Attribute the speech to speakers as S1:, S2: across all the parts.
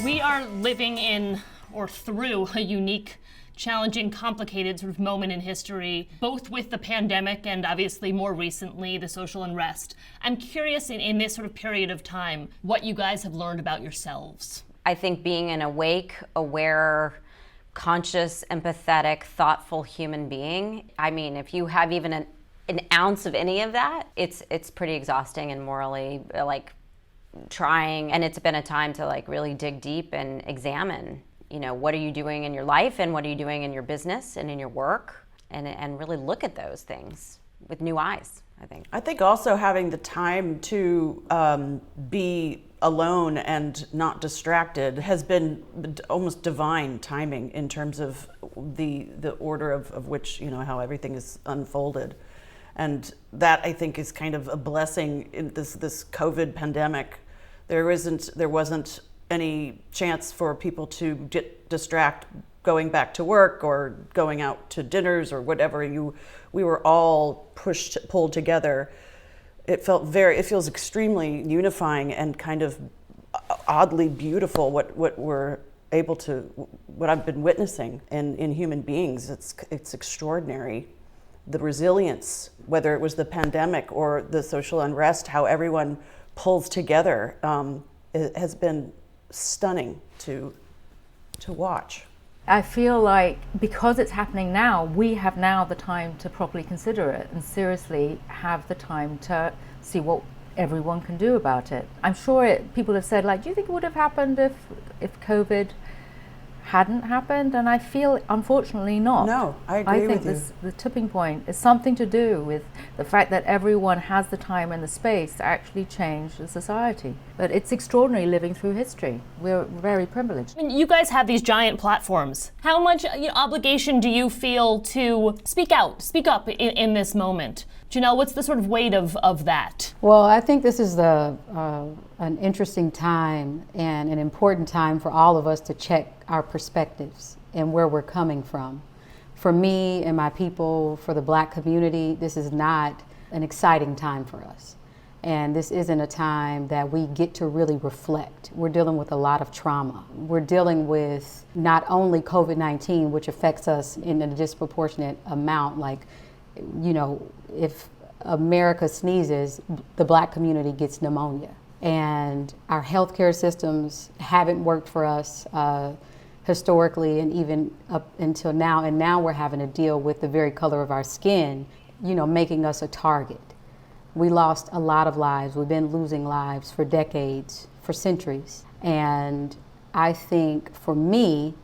S1: We are living in, or through, a unique, challenging, complicated sort of moment in history, both with the pandemic and obviously more recently the social unrest. I'm curious in this sort of period of time, what you guys have learned about yourselves.
S2: I think being an awake, aware, conscious, empathetic, thoughtful human being, I mean, if you have even an ounce of any of that, it's pretty exhausting and morally trying, and it's been a time to really dig deep and examine, what are you doing in your life and what are you doing in your business and in your work, and really look at those things with new eyes, I think.
S3: I think also having the time to be alone and not distracted has been almost divine timing in terms of the order of which, how everything is unfolded. And that, I think, is kind of a blessing in this COVID pandemic. There wasn't any chance for people to get distract going back to work or going out to dinners or whatever. We were all pulled together. It feels extremely unifying and kind of oddly beautiful what I've been witnessing in human beings. It's extraordinary. The resilience, whether it was the pandemic or the social unrest, how everyone pulls together, it has been stunning to watch.
S4: I feel like because it's happening now, we have now the time to properly consider it and seriously have the time to see what everyone can do about it. I'm sure people have said, do you think it would have happened if COVID hadn't happened? And I feel, unfortunately, not.
S3: No, I agree with you.
S4: I think the tipping point is something to do with the fact that everyone has the time and the space to actually change the society. But it's extraordinary living through history. We're very privileged.
S1: I mean, you guys have these giant platforms. How much obligation do you feel to speak up in this moment? Janelle, what's the sort of weight of that?
S5: Well, I think this is an interesting time and an important time for all of us to check our perspectives and where we're coming from. For me and my people, for the Black community, this is not an exciting time for us. And this isn't a time that we get to really reflect. We're dealing with a lot of trauma. We're dealing with not only COVID-19, which affects us in a disproportionate amount, if America sneezes, the Black community gets pneumonia. And our healthcare systems haven't worked for us historically and even up until now. And now we're having to deal with the very color of our skin, making us a target. We lost a lot of lives. We've been losing lives for decades, for centuries. And I think for me,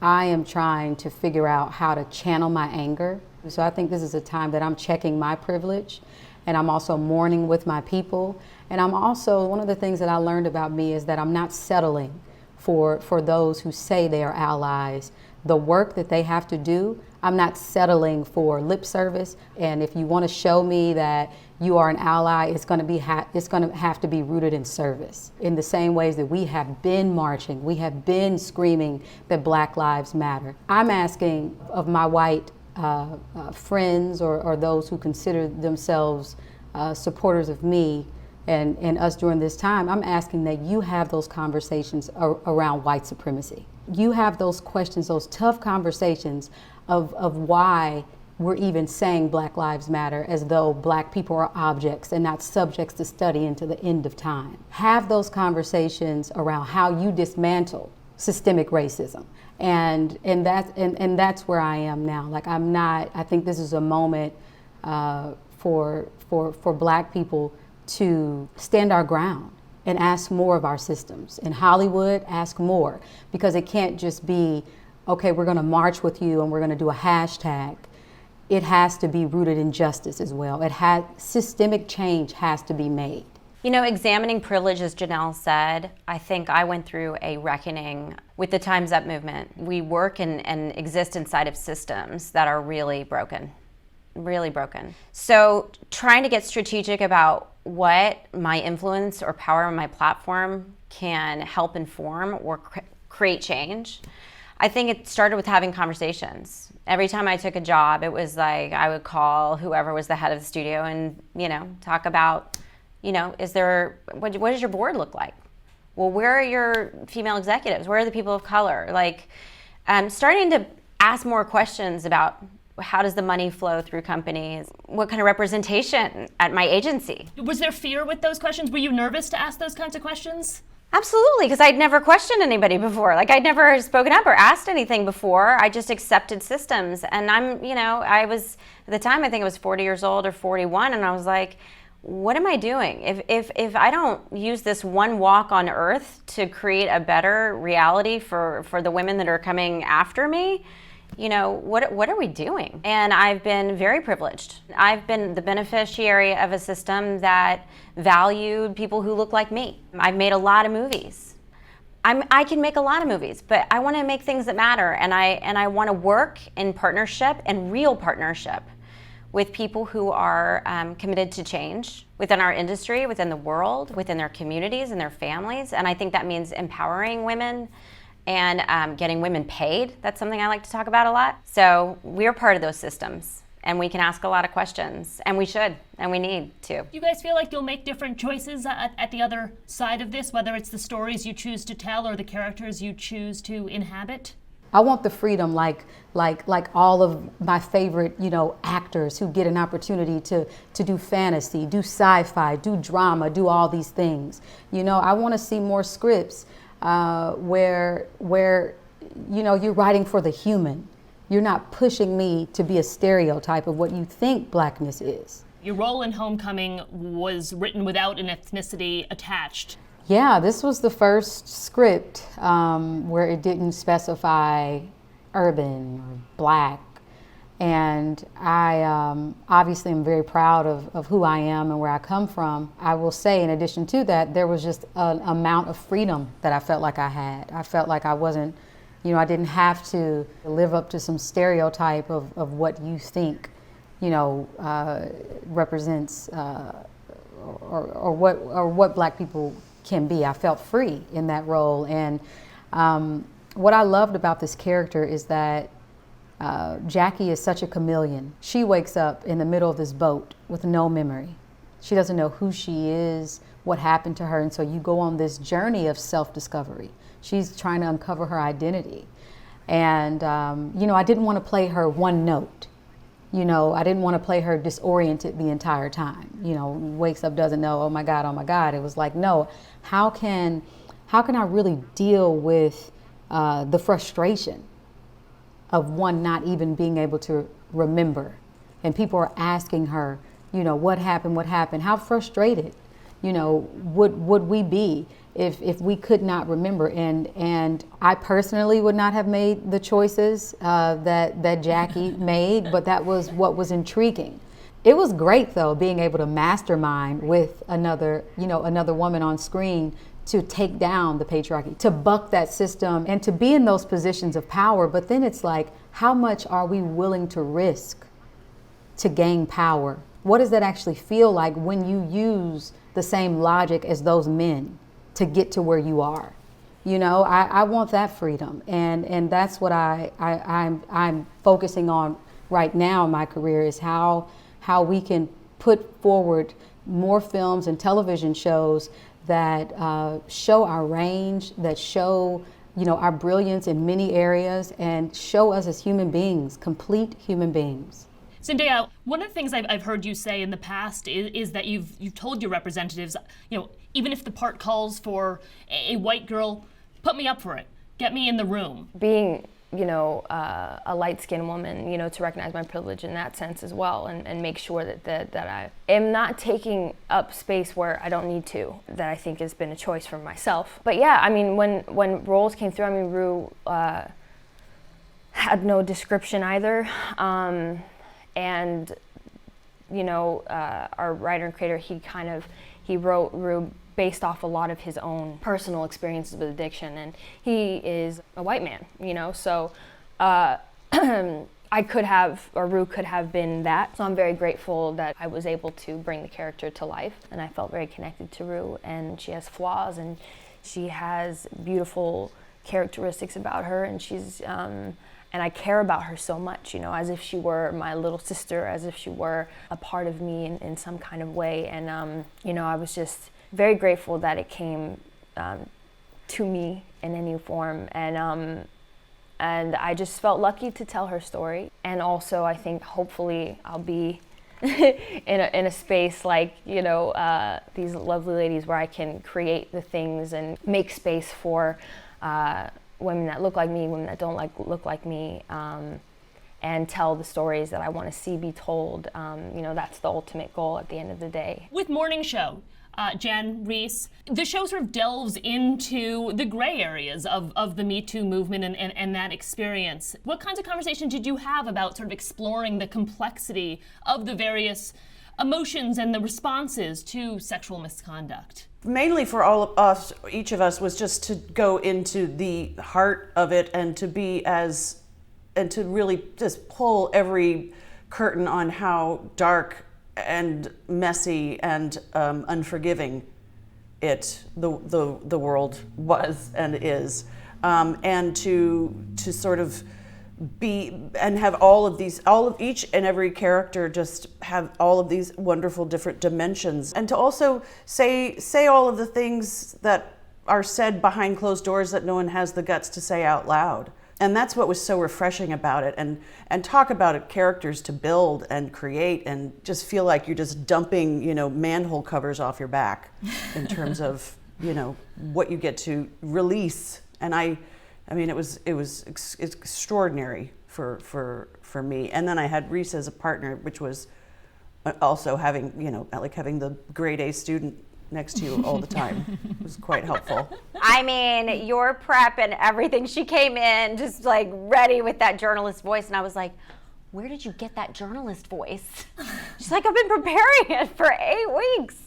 S5: I am trying to figure out how to channel my anger. So I think this is a time that I'm checking my privilege, and I'm also mourning with my people. And I'm also, one of the things that I learned about me is that I'm not settling for those who say they are allies. The work that they have to do, I'm not settling for lip service. And if you want to show me that you are an ally, it's going to have to be rooted in service. In the same ways that we have been marching, we have been screaming that Black Lives Matter. I'm asking of my white friends or those who consider themselves supporters of me and us during this time, I'm asking that you have those conversations around white supremacy. You have those questions, those tough conversations of why we're even saying Black Lives Matter as though Black people are objects and not subjects to study into the end of time. Have those conversations around how you dismantle systemic racism. And that's where I am now. I think this is a moment for Black people to stand our ground and ask more of our systems. In Hollywood, ask more, because it can't just be, okay, we're gonna march with you and we're gonna do a hashtag. It has to be rooted in justice as well. Systemic change has to be made.
S2: Examining privilege, as Janelle said, I think I went through a reckoning with the Time's Up movement. We work and exist inside of systems that are really broken. So trying to get strategic about what my influence or power on my platform can help inform or create change. I think it started with having conversations. Every time I took a job, it was I would call whoever was the head of the studio and, talk about, what does your board look like? Well, where are your female executives? Where are the people of color? Like, starting to ask more questions about how does the money flow through companies? What kind of representation at my agency?
S1: Was there fear with those questions? Were you nervous to ask those kinds of questions?
S2: Absolutely, because I'd never questioned anybody before. Like, I'd never spoken up or asked anything before. I just accepted systems. And I was, at the time, I think I was 40 years old or 41, and I was like, what am I doing? If I don't use this one walk on earth to create a better reality for the women that are coming after me, what are we doing? And I've been very privileged. I've been the beneficiary of a system that valued people who look like me. I've made a lot of movies. I can make a lot of movies, but I want to make things that matter, and I want to work in partnership and real partnership with people who are committed to change within our industry, within the world, within their communities and their families. And I think that means empowering women and getting women paid. That's something I like to talk about a lot. So we're part of those systems, and we can ask a lot of questions, and we should, and we need to.
S1: You guys feel like you'll make different choices at the other side of this, whether it's the stories you choose to tell or the characters you choose to inhabit?
S5: I want the freedom like all of my favorite, actors who get an opportunity to do fantasy, do sci-fi, do drama, do all these things. I want to see more scripts where you're writing for the human. You're not pushing me to be a stereotype of what you think blackness is.
S1: Your role in Homecoming was written without an ethnicity attached.
S5: Yeah, this was the first script where it didn't specify urban or black. And I obviously am very proud of who I am and where I come from. I will say, in addition to that, there was just an amount of freedom that I felt like I had. I felt like I wasn't, I didn't have to live up to some stereotype of what you think, represents or what black people can be. I felt free in that role. And what I loved about this character is that Jackie is such a chameleon. She wakes up in the middle of this boat with no memory. She doesn't know who she is, what happened to her, and so you go on this journey of self-discovery. She's trying to uncover her identity. And, I didn't want to play her one note. I didn't want to play her disoriented the entire time. Wakes up, doesn't know, oh my God. It was like, no, how can I really deal with the frustration of one not even being able to remember? And people are asking her, what happened? How frustrated, would we be if we could not remember? And I personally would not have made the choices that Jackie made, but that was what was intriguing. It was great though, being able to mastermind with another woman on screen to take down the patriarchy, to buck that system, and to be in those positions of power. But then it's like, how much are we willing to risk to gain power? What does that actually feel like when you use the same logic as those men to get to where you are? I want that freedom, and that's what I'm focusing on right now in my career, is how we can put forward more films and television shows that show our range, that show our brilliance in many areas, and show us as human beings, complete human beings.
S1: Zendaya, one of the things I've heard you say in the past is that you've told your representatives, even if the part calls for a white girl, put me up for it, get me in the room.
S6: Being, a light-skinned woman, to recognize my privilege in that sense as well, and make sure that I am not taking up space where I don't need to, that I think has been a choice for myself. But yeah, when roles came through, Rue had no description either. And our writer and creator, he wrote Rue based off a lot of his own personal experiences with addiction, and he is a white man, so I could have, or Rue could have been that. So I'm very grateful that I was able to bring the character to life, and I felt very connected to Rue. And she has flaws, and she has beautiful characteristics about her, and she's and I care about her so much, as if she were my little sister, as if she were a part of me in some kind of way. And, I was just very grateful that it came to me in any form. And I just felt lucky to tell her story. And also, I think hopefully I'll be in a space like, you know, these lovely ladies where I can create the things and make space for women that look like me, women that don't look like me, and tell the stories that I want to see be told. You know, that's the ultimate goal at the end of the day.
S1: With Morning Show, Jen, Reese, the show sort of delves into the gray areas of the Me Too movement and that experience. What kinds of conversations did you have about sort of exploring the complexity of the various emotions and the responses to sexual misconduct?
S3: Mainly for all of us, each of us, was just to go into the heart of it and to really just pull every curtain on how dark and messy and unforgiving the world was and is, and to sort of be and have all of each and every character just have all of these wonderful different dimensions, and to also say all of the things that are said behind closed doors that no one has the guts to say out loud. And that's what was so refreshing about it, and talk about it, characters to build and create, and just feel like you're just dumping, you know, manhole covers off your back in terms of, you know, what you get to release. And I mean, it was extraordinary for me. And then I had Reese as a partner, which was also having, you know, like having the grade A student next to you all the time. It was quite helpful.
S2: I mean, your prep and everything, she came in just like ready with that journalist voice, and I was like, where did you get that journalist voice? She's like, I've been preparing it for 8 weeks.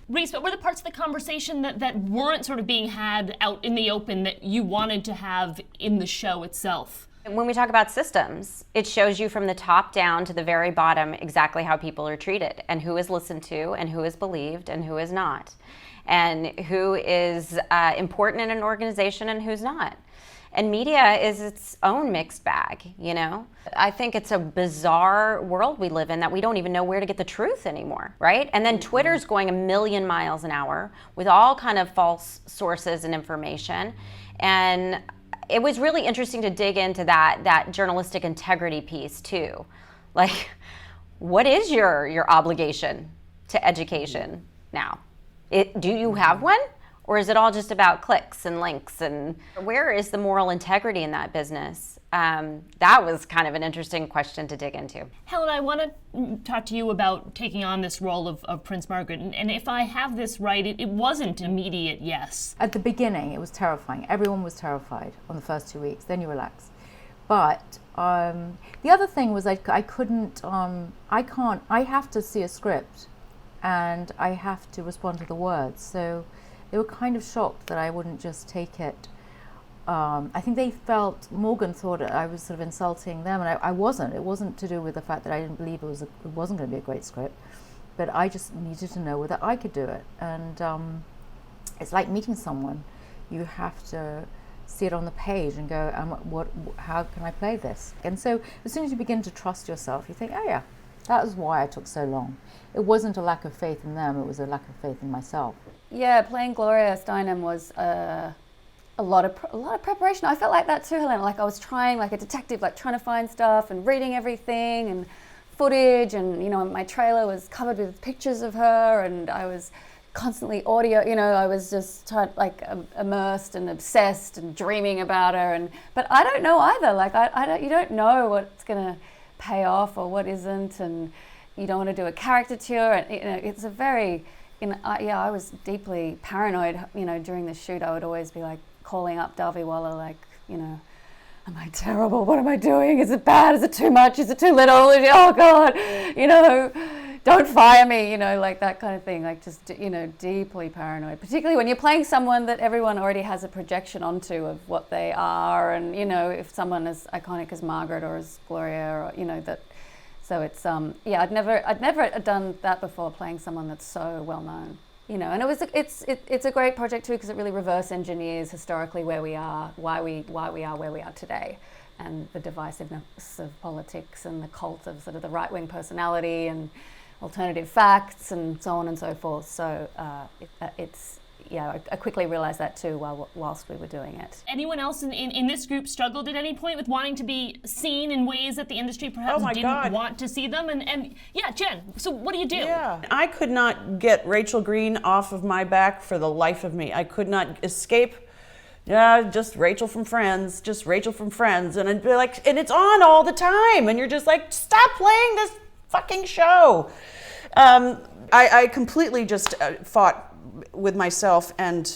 S1: Reese, what were the parts of the conversation that weren't sort of being had out in the open that you wanted to have in the show itself?
S2: When we talk about systems, it shows you from the top down to the very bottom exactly how people are treated, and who is listened to, and who is believed, and who is not, and who is important in an organization and who's not. And media is its own mixed bag, you know? I think it's a bizarre world we live in that we don't even know where to get the truth anymore, right? And then Twitter's going a million miles an hour with all kind of false sources and information. And it was really interesting to dig into that journalistic integrity piece too. Like, what is your obligation to education now? Do you have one? Or is it all just about clicks and links? And where is the moral integrity in that business? That was kind of an interesting question to dig into.
S1: Helena, I want to talk to you about taking on this role of Prince Margaret. And if I have this right, it wasn't immediate yes.
S4: At the beginning, it was terrifying. Everyone was terrified on the first 2 weeks. Then you relax. But the other thing was I have to see a script and I have to respond to the words. So they were kind of shocked that I wouldn't just take it. I think Morgan thought I was sort of insulting them, and I wasn't. It wasn't to do with the fact that I didn't believe it wasn't going to be a great script, but I just needed to know whether I could do it. And it's like meeting someone. You have to see it on the page and go, how can I play this? And so as soon as you begin to trust yourself, you think, oh yeah, that was why I took so long. It wasn't a lack of faith in them, it was a lack of faith in myself.
S7: Yeah, playing Gloria Steinem was a lot of preparation. I felt like that too, Helena. Like I was trying, like a detective, like trying to find stuff and reading everything and footage, and you know, my trailer was covered with pictures of her, and I was constantly audio. You know, I was just immersed and obsessed and dreaming about her. But I don't know either. Like you don't know what's gonna pay off or what isn't, and you don't want to do a caricature. And you know, it's a very I was deeply paranoid, you know, during the shoot. I would always be like calling up Daviwala, like, you know, am I terrible? What am I doing? Is it bad? Is it too much? Is it too little? Oh God, you know, don't fire me, you know, like that kind of thing. Like just, you know, deeply paranoid, particularly when you're playing someone that everyone already has a projection onto of what they are. And, you know, if someone as iconic as Margaret or as Gloria, or, you know, that. So it's I'd never done that before, playing someone that's so well known, you know. And it's a great project too, because it really reverse engineers historically where we are, why we are where we are today, and the divisiveness of politics and the cult of sort of the right wing personality and alternative facts and so on and so forth. So it's I quickly realized that too whilst we were doing it.
S1: Anyone else in this group struggled at any point with wanting to be seen in ways that the industry perhaps didn't want to see them? And yeah, Jen, so what do you do?
S3: Yeah, I could not get Rachel Green off of my back for the life of me. I could not escape. Yeah, just Rachel from Friends, and it'd be like, and it's on all the time, and you're just like, stop playing this fucking show. I completely just fought with myself and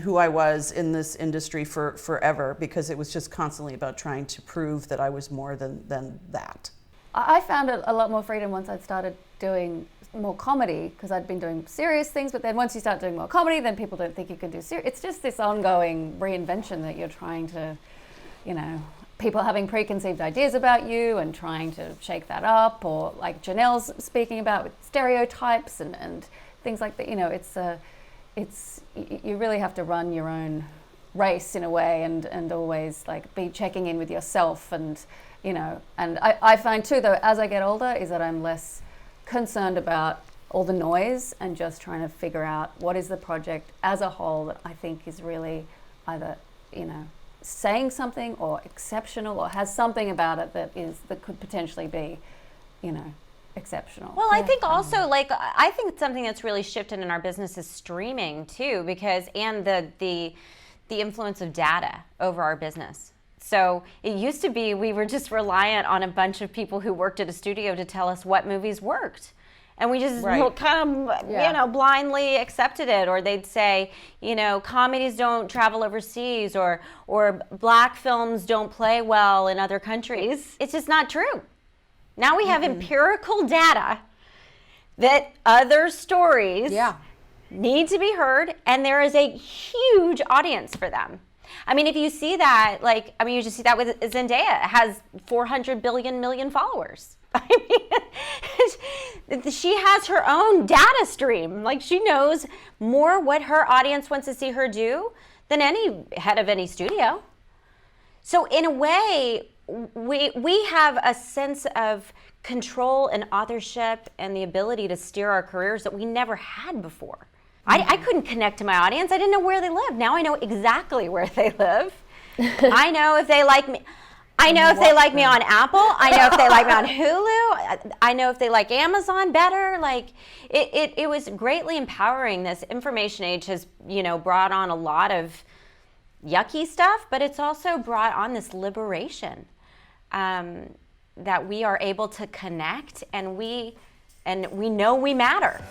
S3: who I was in this industry for forever, because it was just constantly about trying to prove that I was more than that.
S7: I found a lot more freedom once I'd started doing more comedy, because I'd been doing serious things, but then once you start doing more comedy, then people don't think you can do serious. It's just this ongoing reinvention that you're trying to, people having preconceived ideas about you and trying to shake that up, or like Janelle's speaking about with stereotypes and things like that. You really have to run your own race in a way, and always like be checking in with yourself, and I find too, though, as I get older, is that I'm less concerned about all the noise and just trying to figure out what is the project as a whole that I think is really either saying something or exceptional, or has something about it that could potentially be exceptional.
S2: Well, I think also, I think something that's really shifted in our business is streaming too, and the influence of data over our business. So it used to be we were just reliant on a bunch of people who worked at a studio to tell us what movies worked. And we just kind of, blindly accepted it. Or they'd say, comedies don't travel overseas, or black films don't play well in other countries. It's just not true. Now we have empirical data that other stories need to be heard, and there is a huge audience for them. I mean, if you see that, you just see that with Zendaya. It has 400 million followers. I mean, she has her own data stream. She knows more what her audience wants to see her do than any head of any studio. So in a way, we have a sense of control and authorship and the ability to steer our careers that we never had before. I couldn't connect to my audience. I didn't know where they lived. Now I know exactly where they live. I know if they like me. I know if they like me on Apple. I know if they like me on Hulu. I know if they like Amazon better. It was greatly empowering. This information age has, brought on a lot of yucky stuff, but it's also brought on this liberation that we are able to connect, and we know we matter.